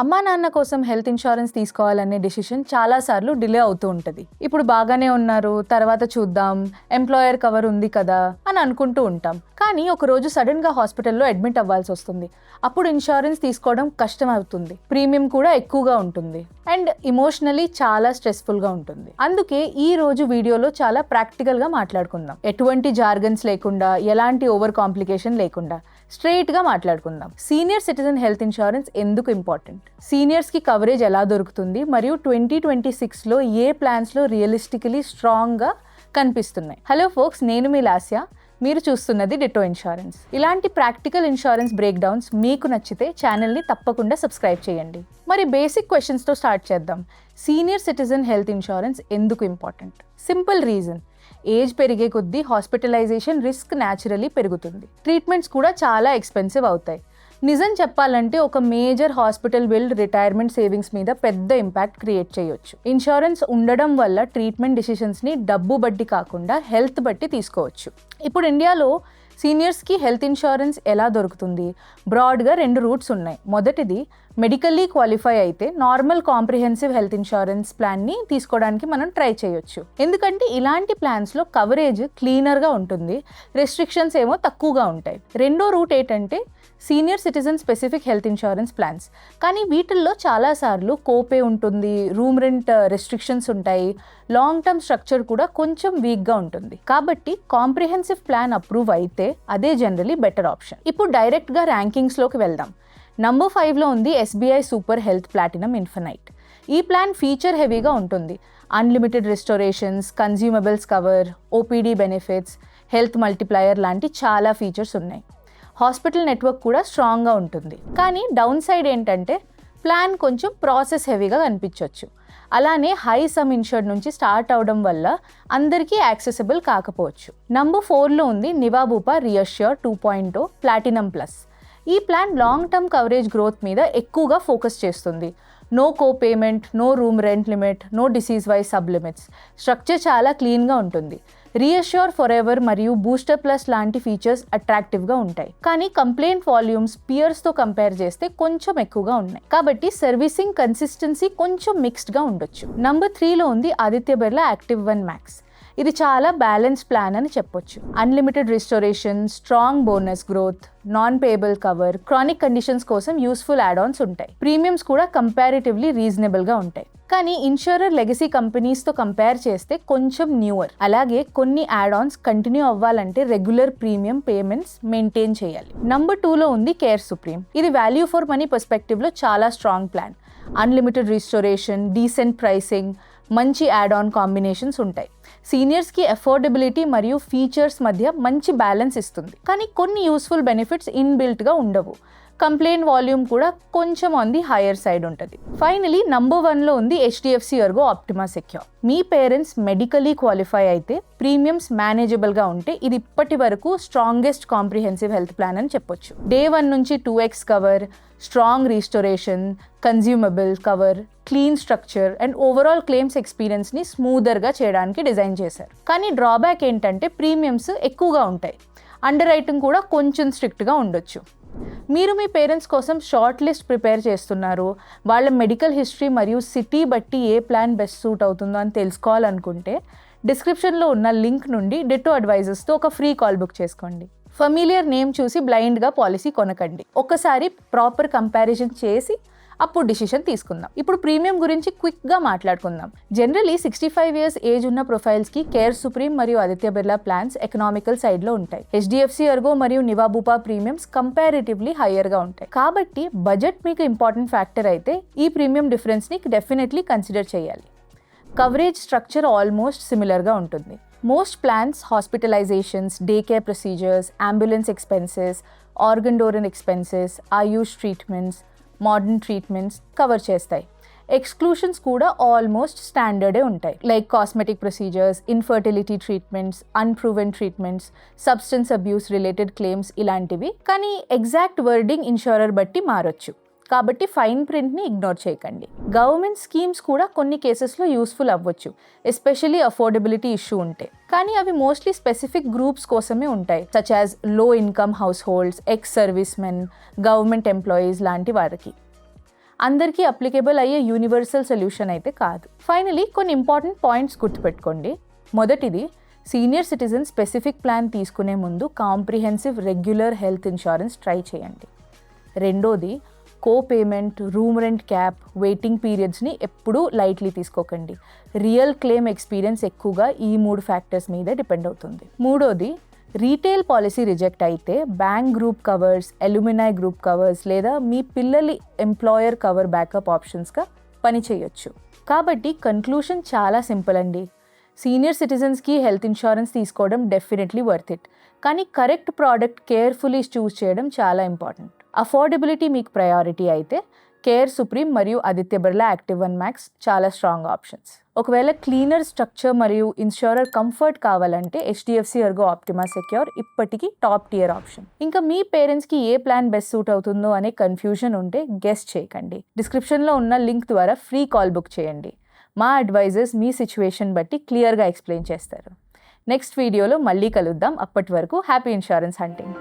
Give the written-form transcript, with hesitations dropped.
అమ్మా నాన్న కోసం హెల్త్ ఇన్సూరెన్స్ తీసుకోవాలనే డిసిషన్ చాలాసార్లు డిలే అవుతూ ఉంటుంది. ఇప్పుడు బాగానే ఉన్నారు, తర్వాత చూద్దాం, ఎంప్లాయర్ కవర్ ఉంది కదా అని అనుకుంటూ ఉంటాం. కానీ ఒకరోజు సడన్గా హాస్పిటల్లో అడ్మిట్ అవ్వాల్సి వస్తుంది. అప్పుడు ఇన్సూరెన్స్ తీసుకోవడం కష్టం అవుతుంది, ప్రీమియం కూడా ఎక్కువగా ఉంటుంది అండ్ ఇమోషనలీ చాలా స్ట్రెస్ఫుల్గా ఉంటుంది. అందుకే ఈ రోజు వీడియోలో చాలా ప్రాక్టికల్గా మాట్లాడుకుందాం. ఎటువంటి జార్గన్స్ లేకుండా, ఎలాంటి ఓవర్ కాంప్లికేషన్ లేకుండా స్ట్రెయిట్గా మాట్లాడుకుందాం. సీనియర్ సిటిజన్ హెల్త్ ఇన్సూరెన్స్ ఎందుకు ఇంపార్టెంట్, సీనియర్స్కి కవరేజ్ ఎలా దొరుకుతుంది, మరియు 2026లో ఏ ప్లాన్స్లో రియలిస్టికలీ స్ట్రాంగ్గా కనిపిస్తున్నాయి. హలో ఫోక్స్, నేను మీ లాస్య, మీరు చూస్తున్నది డిటో ఇన్సూరెన్స్. ఇలాంటి ప్రాక్టికల్ ఇన్సూరెన్స్ బ్రేక్ డౌన్స్ మీకు నచ్చితే ఛానల్ని తప్పకుండా సబ్స్క్రైబ్ చేయండి. మరి బేసిక్ క్వశ్చన్స్తో స్టార్ట్ చేద్దాం. సీనియర్ సిటిజన్ హెల్త్ ఇన్సూరెన్స్ ఎందుకు ఇంపార్టెంట్? సింపుల్ రీజన్, ఏజ్ పెరిగే కొద్దీ హాస్పిటలైజేషన్ రిస్క్ న్యాచురలీ పెరుగుతుంది. ట్రీట్మెంట్స్ కూడా చాలా ఎక్స్పెన్సివ్ అవుతాయి. నిజం చెప్పాలంటే ఒక major hospital bill retirement savings మీద పెద్ద ఇంపాక్ట్ క్రియేట్ చేయొచ్చు. ఇన్సూరెన్స్ ఉండడం వల్ల ట్రీట్మెంట్ డిసిషన్స్ని డబ్బు బట్టి కాకుండా హెల్త్ బట్టి తీసుకోవచ్చు. ఇప్పుడు ఇండియాలో సీనియర్స్కి హెల్త్ ఇన్సూరెన్స్ ఎలా దొరుకుతుంది? బ్రాడ్గా 2 రూట్స్ ఉన్నాయి. మొదటిది, మెడికల్లీ క్వాలిఫై అయితే నార్మల్ కాంప్రిహెన్సివ్ హెల్త్ ఇన్సూరెన్స్ ప్లాన్ని తీసుకోవడానికి మనం ట్రై చేయొచ్చు. ఎందుకంటే ఇలాంటి ప్లాన్స్లో కవరేజ్ క్లీనర్గా ఉంటుంది, రెస్ట్రిక్షన్స్ ఏమో తక్కువగా ఉంటాయి. రెండో రూట్ ఏంటంటే senior citizen specific health insurance plans. కానీ వీటిల్లో చాలాసార్లు కోపే ఉంటుంది, రూమ్ రెంట్ రెస్ట్రిక్షన్స్ ఉంటాయి, లాంగ్ టర్మ్ స్ట్రక్చర్ కూడా కొంచెం వీక్గా ఉంటుంది. కాబట్టి కాంప్రిహెన్సివ్ ప్లాన్ అప్రూవ్ అయితే అదే జనరలీ బెటర్ ఆప్షన్. ఇప్పుడు డైరెక్ట్గా ర్యాంకింగ్స్లోకి వెళ్దాం. నంబర్ 5లో ఉంది SBI super health platinum infinite. ఈ ప్లాన్ ఫీచర్ హెవీగా ఉంటుంది. Unlimited restorations, consumables cover, OPD benefits, health multiplier లాంటి చాలా ఫీచర్స్ ఉన్నాయి. హాస్పిటల్ నెట్వర్క్ కూడా స్ట్రాంగ్గా ఉంటుంది. కానీ డౌన్ సైడ్ ఏంటంటే ప్లాన్ కొంచెం ప్రాసెస్ హెవీగా కనిపించవచ్చు. అలానే హై సమ్ ఇన్షర్డ్ నుంచి స్టార్ట్ అవడం వల్ల అందరికీ యాక్సెసిబుల్ కాకపోవచ్చు. నంబర్ 4లో ఉంది నివాబూపా రియష్యూర్ 2.0 ప్లాటినం ప్లస్. ఈ plan long term coverage growth మీద ఎక్కువగా ఫోకస్ చేస్తుంది. No co payment, no room rent limit, no disease wise sub limits. Structure చాలా క్లీన్గా ఉంటుంది. రీఅష్యూర్ ఫర్ ఎవర్ మరియు బూస్టర్ ప్లస్ లాంటి ఫీచర్స్ అట్రాక్టివ్గా ఉంటాయి. కానీ కంప్లైంట్ వాల్యూమ్స్ పియర్స్తో కంపేర్ చేస్తే కొంచెం ఎక్కువగా ఉన్నాయి. కాబట్టి సర్వీసింగ్ కన్సిస్టెన్సీ కొంచెం మిక్స్డ్గా ఉండొచ్చు. నంబర్ 3లో ఉంది ఆదిత్య బిర్లా యాక్టివ్ 1 మ్యాక్స్. ఇది చాలా బ్యాలెన్స్ ప్లాన్ అని చెప్పొచ్చు. Unlimited restoration, strong bonus growth, non payable cover, chronic conditions కోసం యూస్ఫుల్ యాడ్ ఆన్స్ ఉంటాయి. ప్రీమియమ్స్ కూడా కంపారిటివ్లీ రీజనబుల్గా ఉంటాయి. కానీ ఇన్సూరర్ లెగసీ కంపెనీస్తో కంపేర్ చేస్తే కొంచెం న్యూవర్. అలాగే కొన్ని యాడ్ ఆన్స్ కంటిన్యూ అవ్వాలంటే రెగ్యులర్ ప్రీమియం పేమెంట్స్ మెయింటైన్ చేయాలి. నంబర్ 2లో ఉంది కేర్ సుప్రీం. ఇది వాల్యూ ఫర్ మనీ పర్స్పెక్టివ్లో చాలా strong plan. Unlimited restoration, decent pricing, మంచి యాడ్ ఆన్ కాంబినేషన్స్ ఉంటాయి. సీనియర్స్కి అఫోర్డబిలిటీ మరియు ఫీచర్స్ మధ్య మంచి బ్యాలెన్స్ ఇస్తుంది. కానీ కొన్ని యూస్ఫుల్ బెనిఫిట్స్ ఇన్బిల్ట్గా ఉండవు. కంప్లైంట్ వాల్యూమ్ కూడా కొంచెం ఆన్ ది హైయర్ సైడ్ ఉంటుంది. ఫైనలీ నంబర్ 1లో ఉంది HDFC ఎర్గో ఆప్టిమా సెక్యూర్. మీ పేరెంట్స్ మెడికలీ క్వాలిఫై అయితే, ప్రీమియమ్స్ మేనేజబుల్గా ఉంటే ఇది ఇప్పటి వరకు స్ట్రాంగెస్ట్ కాంప్రిహెన్సివ్ హెల్త్ ప్లాన్ అని చెప్పొచ్చు. డే 1 నుంచి 2x cover, strong restoration, consumable cover, clean structure and overall claims ఎక్స్పీరియన్స్ని స్మూదర్గా చేయడానికి డిజైన్ చేశారు. కానీ డ్రాబ్యాక్ ఏంటంటే ప్రీమియమ్స్ ఎక్కువగా ఉంటాయి. అండర్ రైటింగ్ కూడా కొంచెం స్ట్రిక్ట్గా ఉండొచ్చు. మీరు మీ పేరెంట్స్ కోసం షార్ట్ లిస్ట్ ప్రిపేర్ చేస్తున్నారు, వాళ్ళ మెడికల్ హిస్టరీ మరియు సిటీ బట్టి ఏ ప్లాన్ బెస్ట్ సూట్ అవుతుందో అని తెలుసుకోవాలనుకుంటే డిస్క్రిప్షన్లో ఉన్న లింక్ నుండి డిటో అడ్వైజర్స్తో ఒక ఫ్రీ కాల్ బుక్ చేసుకోండి. ఫెమిలియర్ నేమ్ చూసి బ్లైండ్గా పాలసీ కొనకండి. ఒక్కసారి ప్రాపర్ కంపారిజన్ చేసి అప్పుడు డిసిషన్ తీసుకుందాం. ఇప్పుడు ప్రీమియం గురించి క్విక్గా మాట్లాడుకుందాం. జనరలీ 65 ఇయర్స్ ఏజ్ ఉన్న ప్రొఫైల్స్కి కేర్ సుప్రీం మరియు ఆదిత్య బిర్లా ప్లాన్స్ ఎకనామికల్ సైడ్లో ఉంటాయి. HDFC ఎర్గో మరియు నివాబూపా ప్రీమియమ్స్ కంపారిటివ్లీ హయ్యర్గా ఉంటాయి. కాబట్టి బడ్జెట్ మీకు ఇంపార్టెంట్ ఫ్యాక్టర్ అయితే ఈ ప్రీమియం డిఫరెన్స్ని డెఫినెట్లీ కన్సిడర్ చేయాలి. కవరేజ్ స్ట్రక్చర్ ఆల్మోస్ట్ సిమిలర్గా ఉంటుంది. Most plans hospitalizations, day care procedures, ambulance expenses, organ donor expenses, AYUSH treatments, modern treatments cover చేస్తాయి. ఎక్స్క్లూషన్స్ కూడా ఆల్మోస్ట్ స్టాండర్డే ఉంటాయి. Like cosmetic procedures, infertility treatments, unproven treatments, substance abuse related claims ఇలాంటివి. కానీ exact wording insurer బట్టి మారొచ్చు. కాబట్టి fine ప్రింట్ని ఇగ్నోర్ చేయకండి. గవర్నమెంట్ స్కీమ్స్ కూడా కొన్ని కేసెస్లో యూస్ఫుల్ అవ్వచ్చు, ఎస్పెషలీ అఫోర్డబిలిటీ ఇష్యూ ఉంటే. కానీ అవి మోస్ట్లీ స్పెసిఫిక్ గ్రూప్స్ కోసమే ఉంటాయి, such as low income house holds, ex service men, government employees లాంటి వారికి. అందరికీ అప్లికేబుల్ అయ్యే యూనివర్సల్ సొల్యూషన్ అయితే కాదు. ఫైనలీ కొన్ని ఇంపార్టెంట్ పాయింట్స్ గుర్తుపెట్టుకోండి. మొదటిది, సీనియర్ సిటిజన్ స్పెసిఫిక్ ప్లాన్ తీసుకునే ముందు comprehensive regular health insurance try చేయండి. రెండోది, payment, room rent cap, waiting పీరియడ్స్ని ఎప్పుడూ లైట్లీ తీసుకోకండి. రియల్ క్లెయిమ్ ఎక్స్పీరియన్స్ ఎక్కువగా ఈ 3 ఫ్యాక్టర్స్ మీద డిపెండ్ అవుతుంది. మూడోది, రీటైల్ పాలసీ రిజెక్ట్ అయితే bank group covers, alumni group covers లేదా మీ పిల్లలి ఎంప్లాయర్ కవర్ బ్యాకప్ ఆప్షన్స్గా పనిచేయొచ్చు. కాబట్టి కన్క్లూషన్ చాలా సింపుల్ అండి. సీనియర్ సిటిజన్స్కి హెల్త్ ఇన్సూరెన్స్ తీసుకోవడం డెఫినెట్లీ వర్త్ ఇట్. కానీ కరెక్ట్ ప్రోడక్ట్ కేర్ఫుల్లీ చూస్ చేయడం చాలా ఇంపార్టెంట్. అఫోర్డబిలిటీ మీకు ప్రయారిటీ అయితే కేర్ సుప్రీం మరియు ఆదిత్య బిర్లా యాక్టివ్ 1 మ్యాక్స్ చాలా స్ట్రాంగ్ ఆప్షన్స్. ఒకవేళ క్లీనర్ స్ట్రక్చర్ మరియు ఇన్సూరర్ కంఫర్ట్ కావాలంటే HDFC ఎర్గో ఆప్టిమా సెక్యూర్ ఇప్పటికీ టాప్ టియర్ ఆప్షన్. ఇంకా మీ పేరెంట్స్కి ఏ ప్లాన్ బెస్ట్ సూట్ అవుతుందో అనే కన్ఫ్యూజన్ ఉంటే గెస్ చేయకండి. డిస్క్రిప్షన్లో ఉన్న లింక్ ద్వారా ఫ్రీ కాల్ బుక్ చేయండి. మా అడ్వైజర్స్ మీ సిచ్యువేషన్ బట్టి క్లియర్గా ఎక్స్ప్లెయిన్ చేస్తారు. నెక్స్ట్ వీడియోలో మళ్ళీ కలుద్దాం. అప్పటి వరకు హ్యాపీ ఇన్సూరెన్స్ హంటింగ్.